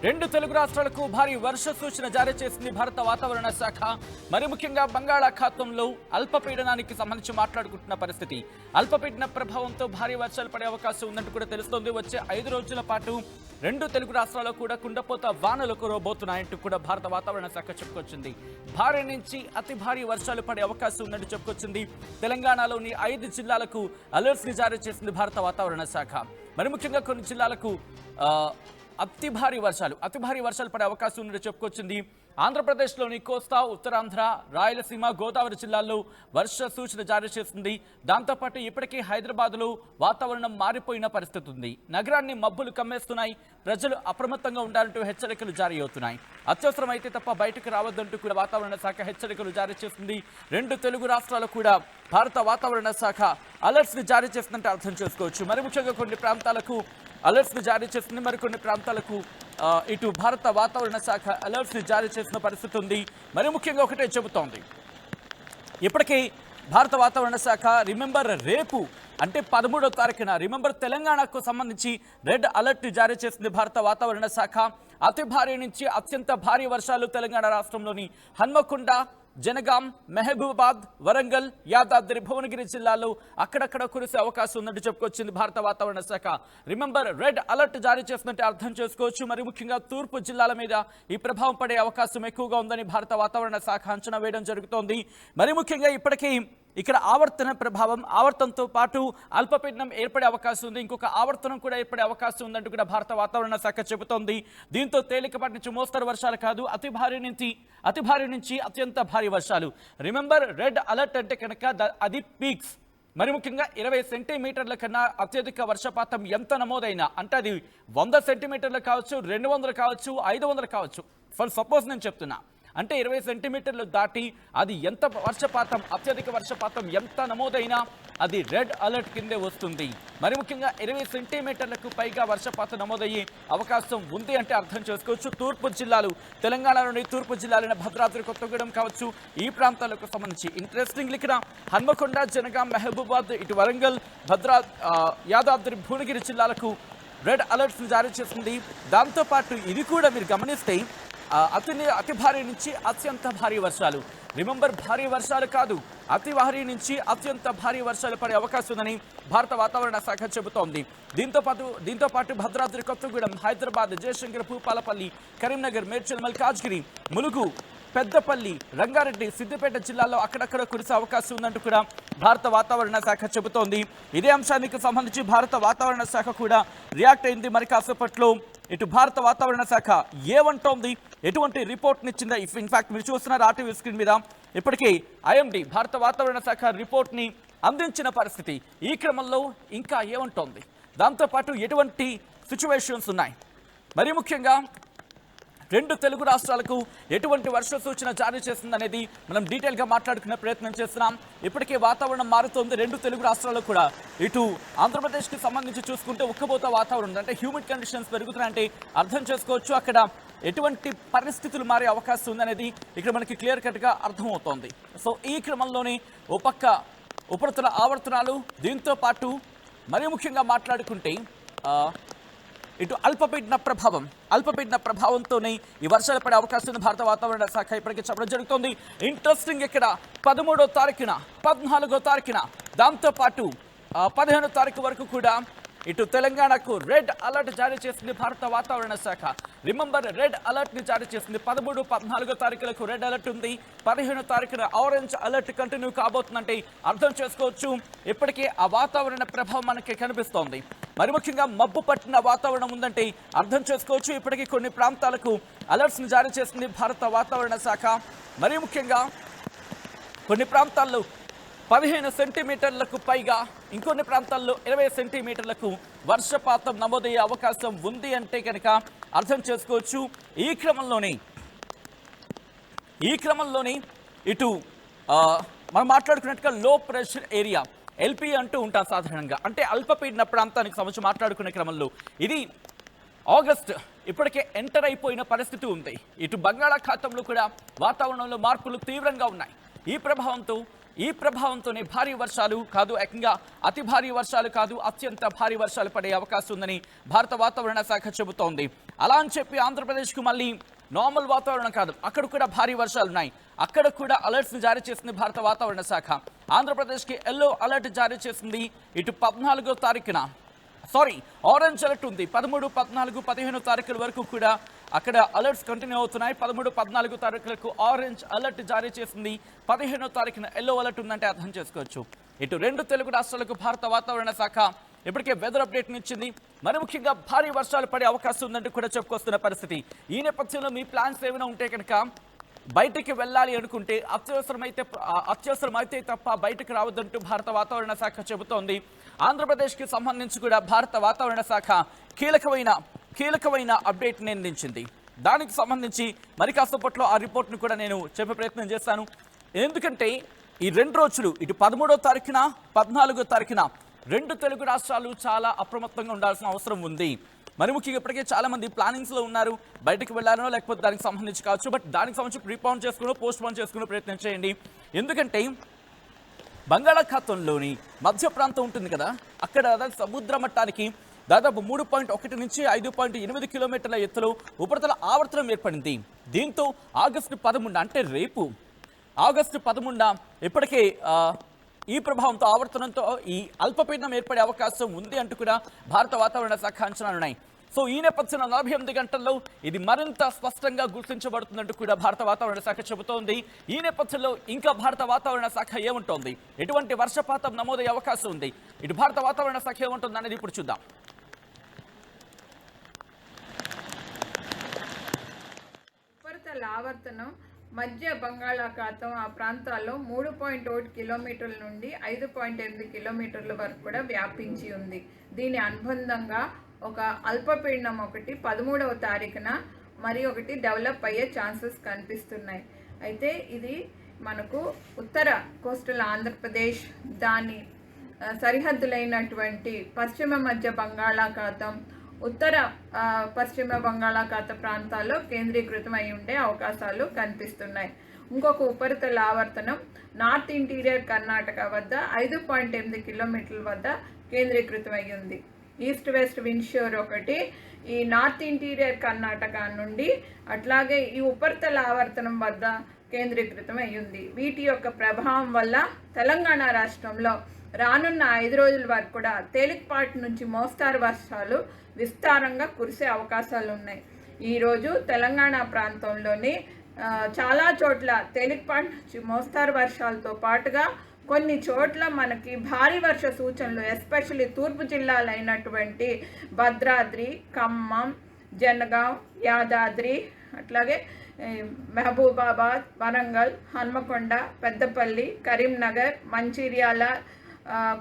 రెండు తెలుగు రాష్ట్రాలకు భారీ వర్ష సూచన జారీ చేసింది భారత వాతావరణ శాఖ. మరి ముఖ్యంగా బంగాళాఖాతంలో అల్పపీడనానికి సంబంధించి మాట్లాడుకుంటున్న పరిస్థితి. అల్పపీడన ప్రభావంతో భారీ వర్షాలు పడే అవకాశం ఉందంటూ కూడా తెలుస్తోంది. వచ్చే 5 రోజుల పాటు రెండు తెలుగు రాష్ట్రాల్లో కూడా కుండపోత వానలు కురవబోతున్నాయంటూ కూడా భారత వాతావరణ శాఖ చెప్పుకొచ్చింది. భారీ నుంచి అతి భారీ వర్షాలు పడే అవకాశం ఉందంటూ చెప్పుకొచ్చింది. తెలంగాణలోని 5 జిల్లాలకు అలర్ట్స్ ని జారీ చేసింది భారత వాతావరణ శాఖ. మరి ముఖ్యంగా కొన్ని జిల్లాలకు అతి భారీ వర్షాలు పడే అవకాశం ఉందని చెప్పుకొచ్చింది. ఆంధ్రప్రదేశ్లోని కోస్తా, ఉత్తరాంధ్ర, రాయలసీమ, గోదావరి జిల్లాల్లో వర్ష సూచన జారీ చేసింది. దాంతోపాటు ఇప్పటికే హైదరాబాద్లో వాతావరణం మారిపోయిన పరిస్థితి ఉంది. నగరాన్ని మబ్బులు కమ్మేస్తున్నాయి. ప్రజలు అప్రమత్తంగా ఉండాలంటూ హెచ్చరికలు జారీ అవుతున్నాయి. అత్యవసరమైతే తప్ప బయటకు రావద్దంటూ కూడా వాతావరణ శాఖ హెచ్చరికలు జారీ చేస్తుంది. రెండు తెలుగు రాష్ట్రాలు కూడా భారత వాతావరణ శాఖ అలర్ట్స్ ని జారీ చేస్తుందంటే అర్థం చేసుకోవచ్చు. మరి ముఖ్యంగా కొన్ని ప్రాంతాలకు అలర్ట్స్ ని జారీ చేస్తుంది. మరికొన్ని ప్రాంతాలకు ఇటు భారత వాతావరణ శాఖ అలర్ట్స్ ని జారీ చేసిన పరిస్థితి ఉంది. మరి ముఖ్యంగా ఒకటే చెబుతోంది, ఇప్పటికీ భారత వాతావరణ శాఖ రిమెంబర్ రేపు అంటే 13వ తారీఖున రిమెంబర్ తెలంగాణకు సంబంధించి రెడ్ అలర్ట్ జారీ చేసింది భారత వాతావరణ శాఖ. అతి భారీ నుంచి అత్యంత భారీ వర్షాలు తెలంగాణ రాష్ట్రంలోని హన్మకొండ, జనగాం, మహబూబాబాద్, వరంగల్, యాదాద్రి, భువనగిరి జిల్లాలో అక్కడక్కడ కురిసే అవకాశం ఉందంటూ చెప్పుకొచ్చింది భారత వాతావరణ శాఖ. రిమెంబర్ రెడ్ అలర్ట్ జారీ చేసినట్టు అర్థం చేసుకోవచ్చు. మరి ముఖ్యంగా తూర్పు జిల్లాల మీద ఈ ప్రభావం పడే అవకాశం ఎక్కువగా ఉందని భారత వాతావరణ శాఖ అంచనా వేయడం జరుగుతోంది. మరి ముఖ్యంగా ఇప్పటికీ ఇక్కడ ఆవర్తన ప్రభావం, ఆవర్తనంతో పాటు అల్పపీడనం ఏర్పడే అవకాశం ఉంది. ఇంకొక ఆవర్తనం కూడా ఏర్పడే అవకాశం ఉందంటూ కూడా భారత వాతావరణ శాఖ చెబుతోంది. దీంతో తేలికపాటి నుంచి మోస్తరు వర్షాలు కాదు, అతి భారీ నుంచి అత్యంత భారీ వర్షాలు. రిమెంబర్ రెడ్ అలర్ట్ అంటే కనుక అది పీక్స్. మరి ముఖ్యంగా 20 సెంటీమీటర్ల కన్నా అత్యధిక వర్షపాతం ఎంత నమోదైనా, అంటే అది 100 సెంటీమీటర్లు కావచ్చు, 200 కావచ్చు, 500 కావచ్చు. ఫర్ సపోజ్ నేను చెప్తున్నా, అంటే 20 సెంటీమీటర్లు దాటి అది ఎంత వర్షపాతం, అత్యధిక వర్షపాతం ఎంత నమోదైనా అది రెడ్ అలర్ట్ కిందే వస్తుంది. మరి ముఖ్యంగా 20 సెంటీమీటర్లకు పైగా వర్షపాతం నమోదయ్యే అవకాశం ఉంది అంటే అర్థం చేసుకోవచ్చు. తూర్పు జిల్లాలు, తెలంగాణలోని తూర్పు జిల్లాలైన భద్రాద్రి, కొత్తగూడెం కావచ్చు, ఈ ప్రాంతాలకు సంబంధించి ఇంట్రెస్టింగ్ ఇక్కడ హన్మకొండ, జనగాం, మహబూబాద్, ఇటు వరంగల్, యాదాద్రి, భువనగిరి జిల్లాలకు రెడ్ అలర్ట్స్ జారీ చేసింది. దాంతోపాటు ఇది కూడా మీరు గమనిస్తే అతి భారీ నుంచి అత్యంత భారీ వర్షాలు. రిమెంబర్ భారీ వర్షాలు కాదు, అతి భారీ నుంచి అత్యంత భారీ వర్షాలు పడే అవకాశం ఉందని భారత వాతావరణ శాఖ చెబుతోంది. దీంతో పాటు భద్రాద్రి, కొత్తగూడెం, హైదరాబాద్, జయశంకర్, భూపాలపల్లి, కరీంనగర్, మేడ్చల్, మల్కాజ్గిరి, ములుగు, పెద్దపల్లి, రంగారెడ్డి, సిద్దిపేట జిల్లాల్లో అక్కడక్కడ కురిసే అవకాశం ఉందంటూ కూడా భారత వాతావరణ శాఖ చెబుతోంది. ఇదే అంశానికి సంబంధించి భారత వాతావరణ శాఖ కూడా రియాక్ట్ అయింది. మరి కాసేపట్లో ఇటు భారత వాతావరణ శాఖ ఏమంటోంది, ఎటువంటి రిపోర్ట్నిచ్చిందా? ఇన్ఫాక్ట్ మీరు చూస్తున్నారు ఆర్టీవీ స్క్రీన్ మీద ఇప్పటికీ ఐఎండీ భారత వాతావరణ శాఖ రిపోర్ట్ని అందించిన పరిస్థితి. ఈ క్రమంలో ఇంకా ఏమంటోంది, దాంతోపాటు ఎటువంటి సిచ్యువేషన్స్ ఉన్నాయి, మరి ముఖ్యంగా రెండు తెలుగు రాష్ట్రాలకు ఎటువంటి వర్ష సూచన జారీ చేస్తుందనేది మనం డీటెయిల్గా మాట్లాడుకునే ప్రయత్నం చేస్తున్నాం. ఇప్పటికే వాతావరణం మారుతోంది రెండు తెలుగు రాష్ట్రాల్లో కూడా. ఇటు ఆంధ్రప్రదేశ్కి సంబంధించి చూసుకుంటే ఉక్కబోత వాతావరణం, అంటే హ్యూమిడ్ కండిషన్స్ పెరుగుతున్నాయంటే అర్థం చేసుకోవచ్చు అక్కడ ఎటువంటి పరిస్థితులు మారే అవకాశం ఉందనేది ఇక్కడ మనకి క్లియర్ కట్గా అర్థమవుతోంది. సో ఈ క్రమంలోనే ఓ పక్క ఉపరితల ఆవర్తనాలు, దీంతో పాటు మరీ ముఖ్యంగా మాట్లాడుకుంటే ఇటు అల్పపీడన ప్రభావంతోనే ఈ వర్షాలు పడే అవకాశం ఉంది. భారత వాతావరణ శాఖ ఇప్పటికీ చెప్పడం జరుగుతుంది. ఇంట్రెస్టింగ్ ఇక్కడ 13వ తారీఖున, 14వ తారీఖున, దాంతోపాటు 15వ తారీఖు వరకు కూడా ఇటు తెలంగాణకు రెడ్ అలర్ట్ జారీ చేసింది భారత వాతావరణ శాఖ. రిమెంబర్ రెడ్ అలర్ట్ ని జారీ చేసింది. 13, 14 తారీఖులకు రెడ్ అలర్ట్ ఉంది. 15వ తారీఖున ఆరెంజ్ అలర్ట్ కంటిన్యూ కాబోతుందంటే అర్థం చేసుకోవచ్చు ఇప్పటికే ఆ వాతావరణ ప్రభావం మనకి కనిపిస్తోంది. మరి ముఖ్యంగా మబ్బు పట్టిన వాతావరణం ఉందంటే అర్థం చేసుకోవచ్చు ఇప్పటికీ కొన్ని ప్రాంతాలకు అలర్ట్స్ ని జారీ చేసింది భారత వాతావరణ శాఖ. మరి ముఖ్యంగా కొన్ని ప్రాంతాల్లో 15 సెంటీమీటర్లకు పైగా, ఇంకొన్ని ప్రాంతాల్లో 20 సెంటీమీటర్లకు వర్షపాతం నమోదయ్యే అవకాశం ఉంది అంటే కనుక అర్థం చేసుకోవచ్చు. ఈ క్రమంలోనే ఇటు మనం మాట్లాడుకున్నట్టుగా లో ప్రెషర్ ఏరియా, ఎల్పీ అంటూ ఉంటాం సాధారణంగా, అంటే అల్పపీడన ప్రాంతానికి సంబంధించి మాట్లాడుకునే క్రమంలో ఇది ఆగస్ట్ ఇప్పటికే ఎంటర్ అయిపోయిన పరిస్థితి ఉంది. ఇటు బంగాళాఖాతంలో కూడా వాతావరణంలో మార్పులు తీవ్రంగా ఉన్నాయి. ఈ ప్రభావంతోనే భారీ వర్షాలు కాదు, ఏకంగా అతి భారీ వర్షాలు కాదు, అత్యంత భారీ వర్షాలు పడే అవకాశం ఉందని భారత వాతావరణ శాఖ చెబుతోంది. అలా అని చెప్పి ఆంధ్రప్రదేశ్కు మళ్ళీ నార్మల్ వాతావరణం కాదు, అక్కడ కూడా భారీ వర్షాలు ఉన్నాయి. అక్కడ కూడా అలర్ట్స్ని జారీ చేసింది భారత వాతావరణ శాఖ. ఆంధ్రప్రదేశ్కి ఎల్లో అలర్ట్ జారీ చేసింది. ఇటు 14వ తారీఖున ఆరెంజ్ అలర్ట్ ఉంది. 13, 14, 15 తారీఖుల వరకు కూడా అక్కడ అలర్ట్స్ కంటిన్యూ అవుతున్నాయి. 13, 14 తారీఖులకు ఆరెంజ్ అలర్ట్ జారీ చేసింది. 15వ తారీఖున ఎల్లో అలర్ట్ ఉందంటే అర్థం చేసుకోవచ్చు. ఇటు 2 తెలుగు రాష్ట్రాలకు భారత వాతావరణ శాఖ ఇప్పటికే వెదర్ అప్డేట్ని ఇచ్చింది. మరి ముఖ్యంగా భారీ వర్షాలు పడే అవకాశం ఉందంటూ కూడా చెప్పుకొస్తున్న పరిస్థితి. ఈ నేపథ్యంలో మీ ప్లాన్స్ ఏమైనా ఉంటే కనుక బయటికి వెళ్ళాలి అనుకుంటే అత్యవసరమైతే తప్ప బయటకు రావద్దంటూ భారత వాతావరణ శాఖ చెబుతోంది. ఆంధ్రప్రదేశ్కి సంబంధించి కూడా భారత వాతావరణ శాఖ కీలకమైన అప్డేట్ని అందించింది. దానికి సంబంధించి మరి కాసేపట్లో ఆ రిపోర్ట్ను కూడా నేను చెప్పే ప్రయత్నం చేస్తాను. ఎందుకంటే ఈ 2 రోజులు ఇటు 13వ తారీఖున 14వ తారీఖున 2 తెలుగు రాష్ట్రాలు చాలా అప్రమత్తంగా ఉండాల్సిన అవసరం ఉంది. మరి ముఖ్యంగా ఇప్పటికే చాలా మంది ప్లానింగ్స్లో ఉన్నారు, బయటకు వెళ్ళాలనో లేకపోతే దానికి సంబంధించి కావచ్చు. బట్ దానికి సంబంధించి ప్రీపోన్ చేసుకుని పోస్ట్పోన్ చేసుకునే ప్రయత్నం చేయండి. ఎందుకంటే బంగాళాఖాతంలోని మధ్య ప్రాంతం ఉంటుంది కదా, అక్కడ సముద్ర మట్టానికి దాదాపు 3.1 నుంచి 5.8 కిలోమీటర్ల ఎత్తులో ఉపరితల ఆవర్తనం ఏర్పడింది. దీంతో ఆగస్టు 11 అంటే రేపు ఆగస్టు 11 ఇప్పటికే ఈ ప్రభావంతో ఆవర్తనంతో ఈ అల్పపీడనం ఏర్పడే అవకాశం ఉంది అంటూ కూడా భారత వాతావరణ శాఖ అంచనాలున్నాయి. సో ఈ నేపథ్యంలో 48 గంటల్లో ఇది మరింత స్పష్టంగా గుర్తించబడుతుందంటూ కూడా భారత వాతావరణ శాఖ చెబుతోంది. ఈ నేపథ్యంలో ఇంకా భారత వాతావరణ శాఖ ఏముంటోంది, ఎటువంటి వర్షపాతం నమోదయ్యే అవకాశం ఉంది, ఇటు భారత వాతావరణ శాఖ ఏముంటుంది అనేది ఇప్పుడు చూద్దాం. ఉపరితల ఆవర్తనం మధ్య బంగాళాఖాతం ఆ ప్రాంతాల్లో 3.1 కిలోమీటర్ల నుండి 5.8 కిలోమీటర్ల వరకు కూడా వ్యాపించి ఉంది. దీని అనుబంధంగా ఒక అల్పపీడనం ఒకటి 13వ తారీఖున మరి ఒకటి డెవలప్ అయ్యే ఛాన్సెస్ కనిపిస్తున్నాయి. అయితే ఇది మనకు ఉత్తర కోస్టల్ ఆంధ్రప్రదేశ్ దాని సరిహద్దులైనటువంటి పశ్చిమ మధ్య బంగాళాఖాతం, ఉత్తర పశ్చిమ బంగాళాఖాత ప్రాంతాల్లో కేంద్రీకృతం అయి ఉండే అవకాశాలు కనిపిస్తున్నాయి. ఇంకొక ఉపరితల ఆవర్తనం నార్త్ ఇంటీరియర్ కర్ణాటక వద్ద 5.8 కిలోమీటర్ల వద్ద కేంద్రీకృతం అయి ఉంది. ఈస్ట్ వెస్ట్ విండ్ షోర్ ఒకటి ఈ నార్త్ ఇంటీరియర్ కర్ణాటక నుండి అట్లాగే ఈ ఉపరితల ఆవర్తనం వద్ద కేంద్రీకృతం అయ్యింది. వీటి యొక్క ప్రభావం వల్ల తెలంగాణ రాష్ట్రంలో రానున్న 5 రోజుల వరకు కూడా తేలికపాటి నుంచి మోస్తారు వర్షాలు విస్తారంగా కురిసే అవకాశాలు ఉన్నాయి. ఈరోజు తెలంగాణ ప్రాంతంలోని చాలా చోట్ల తేలికపాటి నుంచి మోస్తారు వర్షాలతో పాటుగా కొన్ని చోట్ల మనకి భారీ వర్ష సూచనలు, ఎస్పెషల్లీ తూర్పు జిల్లాలైనటువంటి భద్రాద్రి, ఖమ్మం, జనగాం, యాదాద్రి, అట్లాగే మహబూబాబాద్, వరంగల్, హన్మకొండ, పెద్దపల్లి, కరీంనగర్, మంచిర్యాల,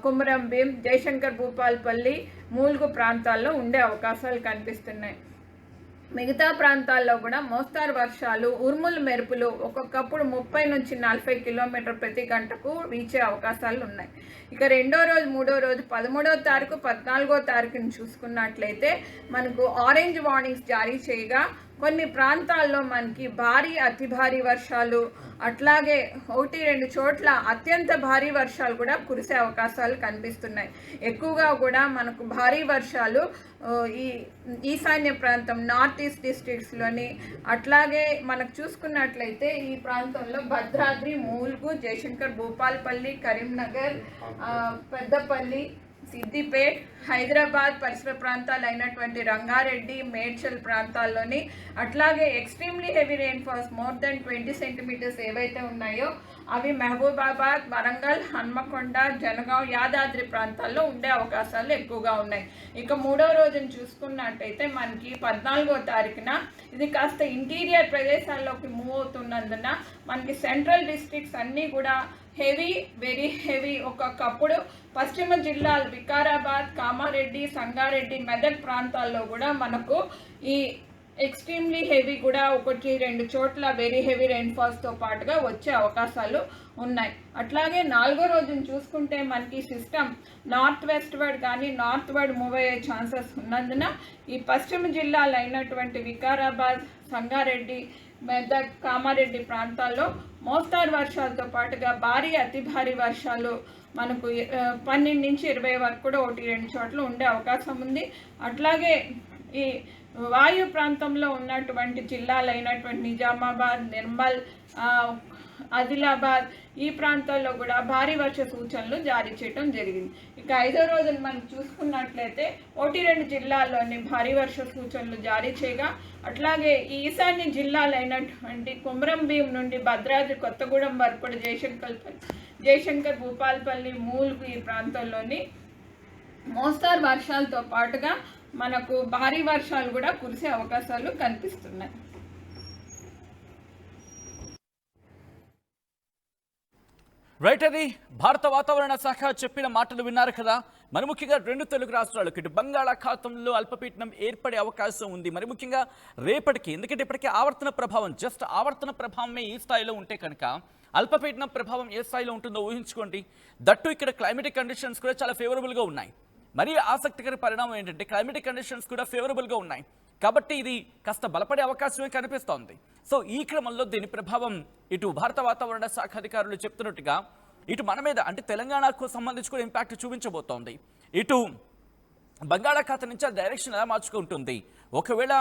కుమరంభీం, జయశంకర్ భూపాల్పల్లి, మూలుగు ప్రాంతాల్లో ఉండే అవకాశాలు కనిపిస్తున్నాయి. మిగతా ప్రాంతాల్లో కూడా మోస్తారు వర్షాలు, ఉరుములు మెరుపులు ఒక్కొక్కప్పుడు 30 నుంచి 40 కిలోమీటర్ ప్రతి గంటకు వీచే అవకాశాలు ఉన్నాయి. ఇక 2వ రోజు 3వ రోజు 13వ తారీఖు 14వ తారీఖుని చూసుకున్నట్లయితే మనకు ఆరెంజ్ వార్నింగ్స్ జారీ చేయగా కొన్ని ప్రాంతాల్లో మనకి భారీ అతి భారీ వర్షాలు, అట్లాగే 1-2 చోట్ల అత్యంత భారీ వర్షాలు కూడా కురిసే అవకాశాలు కనిపిస్తున్నాయి. ఎక్కువగా కూడా మనకు భారీ వర్షాలు ఈ ఈశాన్య ప్రాంతం నార్త్ ఈస్ట్ డిస్ట్రిక్ట్స్లోని, అట్లాగే మనకు చూసుకున్నట్లయితే ఈ ప్రాంతంలో భద్రాద్రి, మూలుగు, జయశంకర్ భూపాల్పల్లి, కరీంనగర్, పెద్దపల్లి, సిద్దిపేట్, హైదరాబాద్ పరిసర ప్రాంతాలు అయినటువంటి రంగారెడ్డి, మేడ్చల్ ప్రాంతాల్లోని, అట్లాగే extremely heavy rainfalls more than 20 centimetres ఏవైతే ఉన్నాయో అవి మహబూబాబాద్, వరంగల్, హన్మకొండ, జనగాం, యాదాద్రి ప్రాంతాల్లో ఉండే అవకాశాలు ఎక్కువగా ఉన్నాయి. ఇక 3వ రోజును చూసుకున్నట్టయితే మనకి 14వ తారీఖున ఇది కాస్త ఇంటీరియర్ ప్రదేశాల్లోకి మూవ్ అవుతున్నందున మనకి సెంట్రల్ డిస్ట్రిక్ట్స్ అన్నీ కూడా హెవీ, వెరీ హెవీ, ఒక్కొక్కప్పుడు పశ్చిమ జిల్లాలు వికారాబాద్, కామారెడ్డి, సంగారెడ్డి, మెదక్ ప్రాంతాల్లో కూడా మనకు ఈ ఎక్స్ట్రీమ్లీ హెవీ కూడా 1-2 చోట్ల వెరీ హెవీ రెయిన్ఫాల్స్తో పాటుగా వచ్చే అవకాశాలు ఉన్నాయి. అట్లాగే 4వ రోజును చూసుకుంటే మనకి సిస్టమ్ నార్త్ వెస్ట్ వర్డ్ కానీ నార్త్ వర్డ్ మూవ్ అయ్యే ఛాన్సెస్ ఉన్నందున ఈ పశ్చిమ జిల్లాలు అయినటువంటి వికారాబాద్, సంగారెడ్డి, మెదక్, కామారెడ్డి ప్రాంతాల్లో మోస్తారు వర్షాలతో పాటుగా భారీ అతి భారీ వర్షాలు మనకు 12 నుంచి 20 వరకు కూడా 1-2 చోట్ల ఉండే అవకాశం ఉంది. అట్లాగే ఈ వాయు ప్రాంతంలో ఉన్నటువంటి జిల్లాలైనటువంటి నిజామాబాద్, నిర్మల్, ఆదిలాబాద్ ఈ ప్రాంతాల్లో కూడా భారీ వర్ష సూచనలు జారీ చేయడం జరిగింది. ఇక 5వ రోజున మనం చూసుకున్నట్లయితే 1-2 జిల్లాల్లోని భారీ వర్ష సూచనలు జారీ చేయగా, అట్లాగే ఈ ఈశాన్య జిల్లాలైనటువంటి కొమరంభీం నుండి భద్రాద్రి కొత్తగూడెం వరపడి జయశంకర్ భూపాల్పల్లి, మూల్గు ఈ ప్రాంతాల్లోని మోస్తారు వర్షాలతో పాటుగా మనకు భారీ వర్షాలు కూడా కురిసే అవకాశాలు కనిపిస్తున్నాయి. రైట్, అది భారత వాతావరణ శాఖ చెప్పిన మాటలు విన్నారు కదా. మరి ముఖ్యంగా 2 తెలుగు రాష్ట్రాలకు ఇటు బంగాళాఖాతంలో అల్పపీడనం ఏర్పడే అవకాశం ఉంది. మరి ముఖ్యంగా రేపటికి, ఎందుకంటే ఇప్పటికే ఆవర్తన ప్రభావం, జస్ట్ ఆవర్తన ప్రభావమే ఈ స్థాయిలో ఉంటే కనుక అల్పపీడనం ప్రభావం ఏ స్థాయిలో ఉంటుందో ఊహించుకోండి. దట్టు ఇక్కడ క్లైమేటిక్ కండిషన్స్ కూడా చాలా ఫేవరబుల్గా ఉన్నాయి. మరి ఆసక్తికర పరిణామం ఏంటంటే క్లైమేటిక్ కండిషన్స్ కూడా ఫేవరబుల్గా ఉన్నాయి కాబట్టి ఇది కాస్త బలపడే అవకాశమే కనిపిస్తోంది. సో ఈ క్రమంలో దీని ప్రభావం ఇటు భారత వాతావరణ శాఖ అధికారులు చెప్తున్నట్టుగా ఇటు మన మీద అంటే తెలంగాణకు సంబంధించి కూడా ఇంపాక్ట్ చూపించబోతోంది. ఇటు బంగాళాఖాతం నుంచి ఆ డైరెక్షన్ ఎలా మార్చుకుంటుంది, ఒకవేళ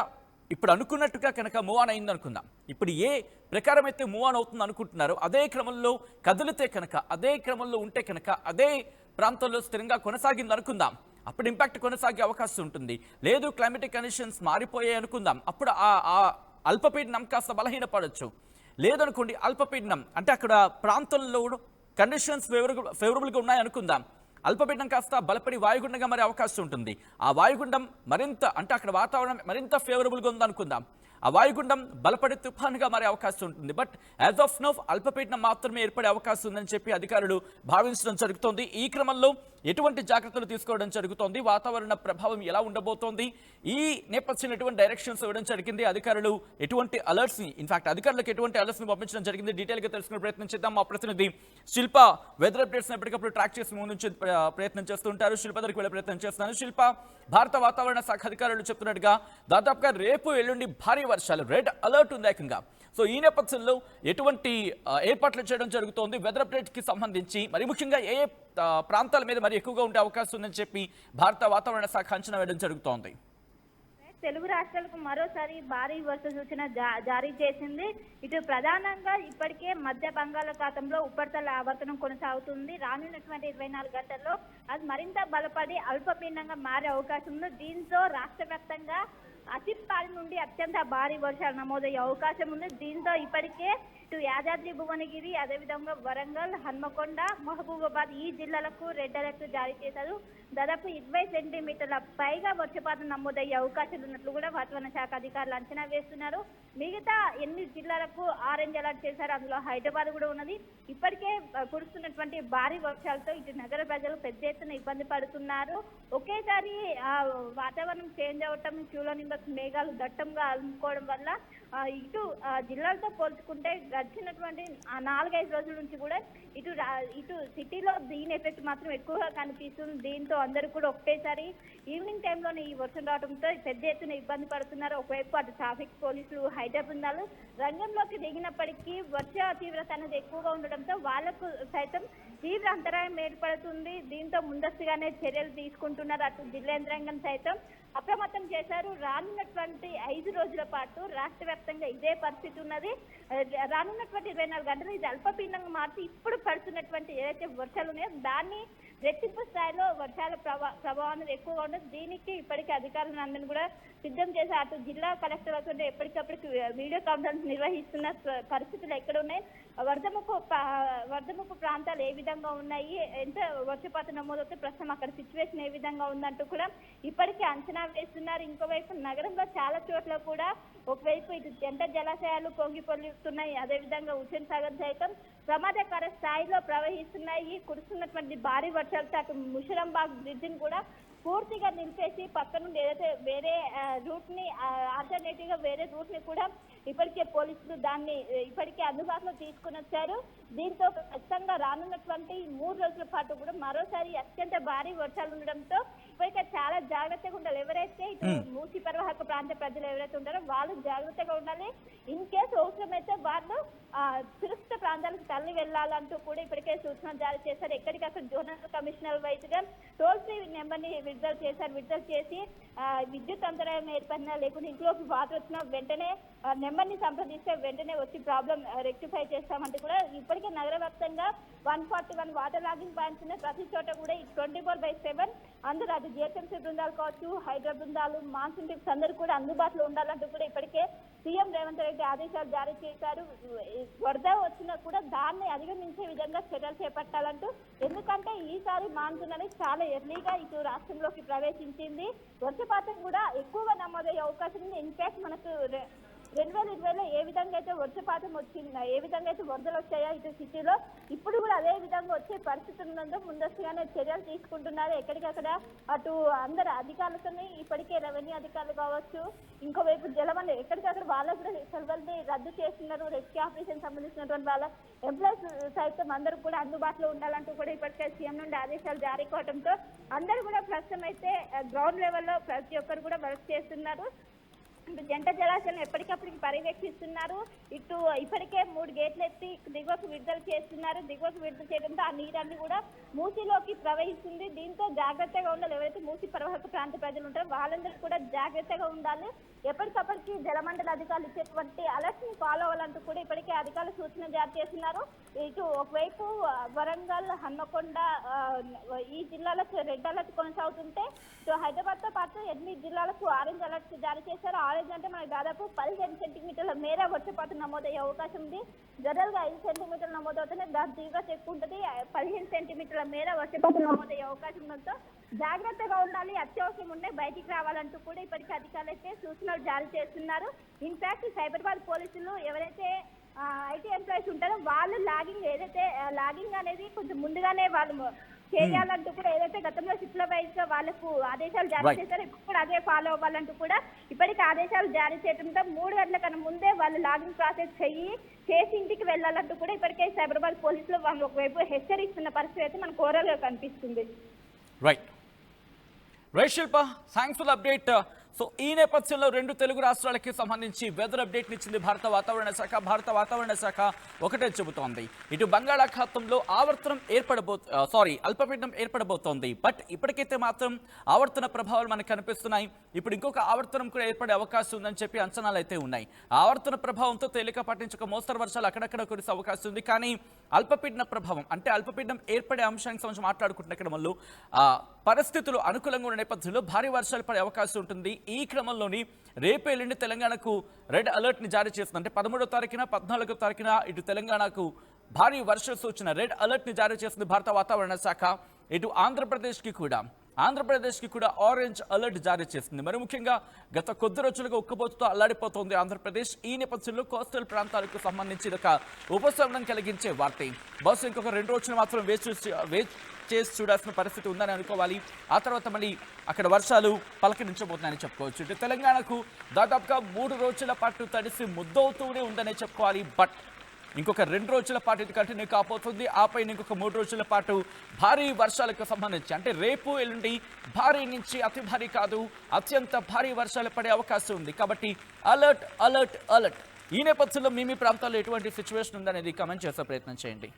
ఇప్పుడు అనుకున్నట్టుగా కనుక మూవ్ ఆన్ అయింది అనుకుందాం, ఇప్పుడు ఏ ప్రకారం అయితే మూవ్ ఆన్ అవుతుంది అనుకుంటున్నారో అదే క్రమంలో కదిలితే కనుక, అదే క్రమంలో ఉంటే కనుక, అదే ప్రాంతంలో స్థిరంగా కొనసాగింది అనుకుందాం, అప్పుడు ఇంపాక్ట్ కొనసాగే అవకాశం ఉంటుంది. లేదు క్లైమేటిక్ కండిషన్స్ మారిపోయాయి అనుకుందాం, అప్పుడు ఆ అల్పపీడనం కాస్త బలహీనపడవచ్చు. లేదనుకోండి అల్పపీడనం అంటే అక్కడ ప్రాంతంలో కండిషన్స్ ఫేవరబుల్గా ఉన్నాయి అనుకుందాం, అల్పపీడనం కాస్త బలపడి వాయుగుండంగా మారే అవకాశం ఉంటుంది. ఆ వాయుగుండం మరింత అంటే అక్కడ వాతావరణం మరింత ఫేవరబుల్గా ఉందనుకుందాం, ఆ వాయుగుండం బలపడి తుఫానుగా మారే అవకాశం ఉంటుంది. బట్ యాజ్ ఆఫ్ నౌ అల్పపీడనం మాత్రమే ఏర్పడే అవకాశం ఉందని చెప్పి అధికారులు భావించడం జరుగుతోంది. ఈ క్రమంలో ఎటువంటి జాగ్రత్తలు తీసుకోవడం జరుగుతోంది, వాతావరణ ప్రభావం ఎలా ఉండబోతోంది, ఈ నేపథ్యంలో ఎటువంటి డైరెక్షన్స్ ఇవ్వడం జరిగింది, అధికారులు ఎటువంటి అలర్ట్స్ని, ఇన్ఫాక్ట్ అధికారులకు ఎటువంటి అలర్ట్స్ని పంపించడం జరిగింది, డీటెయిల్గా తెలుసుకునే ప్రయత్నం చేద్దాం. మా ప్రతినిధి శిల్ప వెదర్ అప్డేట్స్ని ఎప్పటికప్పుడు ట్రాక్ చేసి ముందు ప్రయత్నం చేస్తుంటారు. శిల్ప దగ్గరికి వెళ్ళే ప్రయత్నం చేస్తాను. శిల్ప, భారత వాతావరణ శాఖ అధికారులు చెప్తున్నట్టుగా దాదాపుగా రేపు ఎల్లుండి భారీ వర్షాలు, రెడ్ అలర్ట్ ఉంది ఏకంగా. సో ఈ నేపథ్యంలో ఎటువంటి ఏర్పాట్లు చేయడం జరుగుతోంది, వెదర్ అప్డేట్కి సంబంధించి మరి ముఖ్యంగా ఏ ప్రాంతాల మీద మరి ఎక్కువగా ఉండే అవకాశం ఉందని చెప్పి భారత వాతావరణ శాఖ అంచనా వేయడం జరుగుతోంది. తెలుగు రాష్ట్రాలకు మరోసారి భారీ వర్ష సూచన జారీ చేసింది. ఇటు ప్రధానంగా ఇప్పటికే మధ్య బంగాళాఖాతంలో ఉపరితల ఆవర్తనం కొనసాగుతుంది. రానున్నటువంటి 24 గంటల్లో అది మరింత బలపడి అల్పపీడనంగా మారే అవకాశం ఉంది. దీంతో రాష్ట్ర వ్యాప్తంగా అతి భారీ నుండి అత్యంత భారీ వర్షాలు నమోదయ్యే అవకాశం ఉంది. దీంతో ఇప్పటికే ఇటు యాదాద్రి, భువనగిరి, అదేవిధంగా వరంగల్, హన్మకొండ, మహబూబాబాద్ ఈ జిల్లాలకు రెడ్ అలర్ట్ జారీ చేశారు. దాదాపు 20 సెంటీమీటర్ల పైగా వర్షపాతం నమోదయ్యే అవకాశాలు ఉన్నట్లు కూడా వాతావరణ శాఖ అధికారులు అంచనా వేస్తున్నారు. మిగతా 8 జిల్లాలకు ఆరెంజ్ అలర్ట్ చేశారు, అందులో హైదరాబాద్ కూడా ఉన్నది. ఇప్పటికే కురుస్తున్నటువంటి భారీ వర్షాలతో ఇటు నగర ప్రజలు పెద్ద ఎత్తున ఇబ్బంది పడుతున్నారు. ఒకేసారి వాతావరణం చేంజ్ అవటం, క్యూలో మేఘాలు దట్టంగా అలుముకోవడం వల్ల ఇటు జిల్లాలతో పోల్చుకుంటే గడిచినటువంటి 4-5 రోజుల నుంచి కూడా ఇటు సిటీలో దీని ఎఫెక్ట్ మాత్రం ఎక్కువగా కనిపిస్తుంది. దీంతో అందరూ కూడా ఒకటేసారి ఈవినింగ్ టైంలోనే ఈ వర్షం రావడంతో పెద్ద ఎత్తున ఇబ్బంది పడుతున్నారు. ఒకవైపు అటు ట్రాఫిక్ పోలీసులు, హైడ్రా బృందాలు రంగంలోకి దిగినప్పటికీ వర్ష తీవ్రత అనేది ఎక్కువగా ఉండడంతో వాళ్లకు సైతం తీవ్ర అంతరాయం ఏర్పడుతుంది. దీంతో ముందస్తుగానే చర్యలు తీసుకుంటున్నారు. అటు జిల్లా యంత్రాంగం సైతం అప్రమత్తం చేశారు. రానున్నటువంటి 5 రోజుల పాటు రాష్ట్ర వ్యాప్తంగా ఇదే పరిస్థితి ఉన్నది. రానున్నటువంటి 24 గంటలు ఇది అల్పపీడనంగా మార్చి ఇప్పుడు పడుతున్నటువంటి ఏదైతే వర్షాలు ఉన్నాయో దాన్ని రెట్టింపు స్థాయిలో వర్షాల ప్రభావం ఎక్కువగా ఉండదు. దీనికి ఇప్పటికే అధికారులందరినీ కూడా సిద్ధం చేసి అటు జిల్లా కలెక్టర్లతో ఎప్పటికప్పుడు వీడియో కాన్ఫరెన్స్ నిర్వహిస్తున్న పరిస్థితులు ఎక్కడ ఉన్నాయి, వరదముఖ ప్రాంతాలు ఏ విధంగా ఉన్నాయి, ఎంత వర్షపాతం నమోదవుతే ప్రస్తుతం అక్కడ సిచ్యువేషన్ ఏ విధంగా ఉందంటూ కూడా ఇప్పటికే అంచనా వేస్తున్నారు. ఇంకోవైపు నగరంలో చాలా చోట్ల కూడా ఒకవైపు ఇటు జంట జలాశయాలు పొంగిపొల్లుతున్నాయి, అదేవిధంగా హుస్సేన్ సాగర్ సైతం ప్రమాదకర స్థాయిలో ప్రవహిస్తున్నాయి. కురుస్తున్నటువంటి భారీ వర్షాలతో అటు ముషిరాబాద్ బ్రిడ్జిని కూడా పూర్తిగా నిలిపేసి పక్క నుండి ఏదైతే వేరే రూట్ ని ఆల్టర్నేటివ్ గా వేరే రూట్ ని కూడా ఇప్పటికే పోలీసులు దాన్ని ఇప్పటికే అందుబాటులో తీసుకుని వచ్చారు. దీంతో ఖచ్చితంగా రానున్నటువంటి 3 రోజుల పాటు కూడా మరోసారి అత్యంత భారీ వర్షాలు ఉండడంతో ఇప్పటికే చాలా జాగ్రత్తగా ఉండాలి. ఎవరైతే ఇటు మూసి పరివాహక ప్రాంత ప్రజలు ఎవరైతే ఉంటారో వాళ్ళు జాగ్రత్తగా ఉండాలి. ఇన్ కేసు అవసరమైతే వాళ్ళు సురక్షిత ప్రాంతాలకు తరలి వెళ్లాలంటూ కూడా ఇప్పటికే సూచనలు జారీ చేశారు. ఎక్కడికక్కడ జోనల్ కమిషనర్ వైజ్ గా టోల్ ఫ్రీ నెంబర్ ని విడుదల చేసి విద్యుత్ అంతరాయం ఏర్పడినా లేకుంటే ఇంట్లోకి వాటర్ వచ్చినా వెంటనే నెంబర్ ని సంప్రదిస్తే వెంటనే వచ్చి ప్రాబ్లం రెక్టిఫై చేస్తామంటూ కూడా ఇప్పటికే నగర వ్యాప్తంగా 141 వాటర్ లాగింగ్ పాయింట్స్ ఉన్నాయి. ప్రతి చోట కూడా 24/7 అందరూ అది జిహెచ్ఎంసీ బృందాలు కావచ్చు, హైడ్రా బృందాలు, మాన్సూన్ టీమ్స్ అందరూ కూడా అందుబాటులో ఉండాలంటూ కూడా ఇప్పటికే సీఎం రేవంత్ రెడ్డి ఆదేశాలు జారీ చేశారు. వరద వచ్చినా కూడా దాన్ని అధిగమించే విధంగా చర్యలు చేపట్టాలంటూ. ఎందుకంటే ఈసారి మాన్సూన్ అనేది చాలా ఎర్లీగా ఇటు రాష్ట్రంలోకి ప్రవేశించింది. వర్షపాతం కూడా ఎక్కువగా నమోదయ్యే అవకాశం ఉంది. ఇన్ఫాక్ట్ మనకు 2020లో ఏ విధంగా అయితే వర్షపాతం వచ్చిందో, ఏ విధంగా అయితే వరదలు వచ్చాయో ఇటు సిటీలో ఇప్పుడు కూడా అదే విధంగా వచ్చే పరిస్థితి ఉన్నందుకు ముందస్తుగానే చర్యలు తీసుకుంటున్నారు. ఎక్కడికక్కడ అటు అందరు అధికారులతో ఇప్పటికే రెవెన్యూ అధికారులు కావచ్చు, ఇంకోవైపు జలవనరులు ఎక్కడికక్కడ వాళ్ళకు కూడా సెలవుల్ని రద్దు చేస్తున్నారు. రెస్క్యూ ఆపరేషన్ సంబంధించినటువంటి వాళ్ళ ఎంప్లాయీస్ సైతం అందరూ కూడా అందుబాటులో ఉండాలంటూ కూడా ఇప్పటికే సీఎం నుండి ఆదేశాలు జారీ కావడంతో అందరూ కూడా ప్రస్తుతం అయితే గ్రౌండ్ లెవెల్లో ప్రతి ఒక్కరు కూడా వర్క్ చేస్తున్నారు. జంట జలాశయాలను ఎప్పటికప్పటికి పర్యవేక్షిస్తున్నారు. ఇటు ఇప్పటికే 3 గేట్లు ఎత్తి దిగువకు విడుదల చేస్తున్నారు. దిగువకు విడుదల చేయడంతో ఆ నీరన్నీ కూడా మూసిలోకి ప్రవహిస్తుంది. దీంతో జాగ్రత్తగా ఉండాలి. ఎవరైతే మూసి పరివాహక ప్రాంత ప్రజలు ఉంటారో వాళ్ళందరూ కూడా జాగ్రత్తగా ఉండాలి. ఎప్పటికప్పటికి జలమండల అధికారులు ఇచ్చేటువంటి అలర్ట్ ని ఫాలో అవ్వాలంటూ కూడా ఇప్పటికే అధికారులు సూచన జారీ చేస్తున్నారు. ఇటు ఒకవైపు వరంగల్, హన్మకొండ ఈ జిల్లాలకు రెడ్ అలర్ట్ కొనసాగుతుంటే సో హైదరాబాద్ తో పాటు 8 జిల్లాలకు ఆరెంజ్ అలర్ట్ జారీ చేశారు. ఆరెంజ్ అంటే మనకు దాదాపు 15 సెంటీమీటర్ల మేర వర్షపాతం నమోదయ్యే అవకాశం ఉంది. జనరల్ గా 5 సెంటీమీటర్లు నమోదవుతుంది. దాని తీవ్రత ఎక్కువ ఉంటుంది. 15 సెంటీమీటర్ల మేర వర్షపాతం నమోదయ్యే అవకాశం ఉండడంతో జాగ్రత్తగా ఉండాలి. అత్యవసరం ఉంటే బయటికి రావాలంటూ కూడా ఇప్పటికీ అధికారులు అయితే సూచనలు జారీ చేస్తున్నారు. ఇన్ఫాక్ట్ సైబరాబాద్ పోలీసులు ఎవరైతే ఐటీ ఎంప్లాయీస్ ఉంటారో వాళ్ళు లాగింగ్ అనేది కొంచెం ముందుగానే వాళ్ళు చేయాలంటూ కూడా ఏదైతే గతంలో షిఫ్ట్ల వైజ్ గా వాళ్ళకు ఆదేశాలు జారీ చేశారో ఇప్పుడు కూడా అదే ఫాలో అవ్వాలంటూ కూడా ఇప్పటికీ ఆదేశాలు జారీ చేయడంతో 3 గంటల కన్నా ముందే వాళ్ళు లాగింగ్ ప్రాసెస్ చేసి ఇంటికి వెళ్లాలంటూ కూడా ఇప్పటికే సైబరాబాద్ పోలీసులు వాళ్ళు ఒకవైపు హెచ్చరిస్తున్న పరిస్థితి అయితే మనకు ఓవరాల్ గా కనిపిస్తుంది. Right Shilpa, thanks for update. So ఈ నేపథ్యంలో 2 తెలుగు రాష్ట్రాలకి సంబంధించి వెదర్ అప్డేట్ ఇచ్చింది భారత వాతావరణ శాఖ ఒకటే చెబుతోంది. ఇటు బంగాళాఖాతంలో అల్పపీడనం ఏర్పడబోతోంది. బట్ ఇప్పటికైతే మాత్రం ఆవర్తన ప్రభావాలు మనకు కనిపిస్తున్నాయి. ఇప్పుడు ఇంకొక ఆవర్తనం కూడా ఏర్పడే అవకాశం ఉందని చెప్పి అంచనాలు అయితే ఉన్నాయి. ఆవర్తన ప్రభావంతో తేలికపాటి నుంచి ఒక మోస్తరు వర్షాలు అక్కడక్కడ కురిసే అవకాశం ఉంది. కానీ అల్పపీడన ప్రభావం అంటే అల్పపీడనం ఏర్పడే అంశానికి సంబంధించి మాట్లాడుకుంటున్న క్రమంలో పరిస్థితులు అనుకూలంగా ఉన్న నేపథ్యంలో భారీ వర్షాలు పడే అవకాశం ఉంటుంది. ఈ క్రమంలోని రేపు ఎల్లుండి తెలంగాణకు రెడ్ అలర్ట్ ని జారీ చేస్తుంది. అంటే 13వ తారీఖున 14వ తారీఖున ఇటు తెలంగాణకు భారీ వర్ష సూచన రెడ్ అలర్ట్ ని జారీ చేస్తుంది భారత వాతావరణ శాఖ. ఇటు ఆంధ్రప్రదేశ్కి కూడా ఆరెంజ్ అలర్ట్ జారీ చేస్తుంది. మరి ముఖ్యంగా గత కొద్ది రోజులుగా ఉక్కబోతుతో అల్లాడిపోతోంది ఆంధ్రప్రదేశ్. ఈ నేపథ్యంలో కోస్టల్ ప్రాంతాలకు సంబంధించి ఒక ఉపశమనం కలిగించే వార్త. బస్సు ఇంకొక 2 రోజులు మాత్రం వేచి చేసి చూడాల్సిన పరిస్థితి ఉందని అనుకోవాలి. ఆ తర్వాత మళ్ళీ అక్కడ వర్షాలు పలకరించబోతున్నాయని చెప్పుకోవచ్చు. ఇటు తెలంగాణకు దాదాపుగా 3 రోజుల పాటు తడిసి ముద్దవుతూనే ఉందనే చెప్పుకోవాలి. బట్ ఇంకొక 2 రోజుల పాటు ఇది కంటిన్యూ కాబోతుంది. ఆపై ఇంకొక 3 రోజుల పాటు భారీ వర్షాలకు సంబంధించి అంటే రేపు ఎల్లుండి భారీ నుంచి అతి భారీ కాదు అత్యంత భారీ వర్షాలు పడే అవకాశం ఉంది. కాబట్టి అలర్ట్. ఈ నేపథ్యంలో మీ ప్రాంతాల్లో ఎటువంటి సిచ్యువేషన్ ఉందనేది కామెంట్ చేసే ప్రయత్నం చేయండి.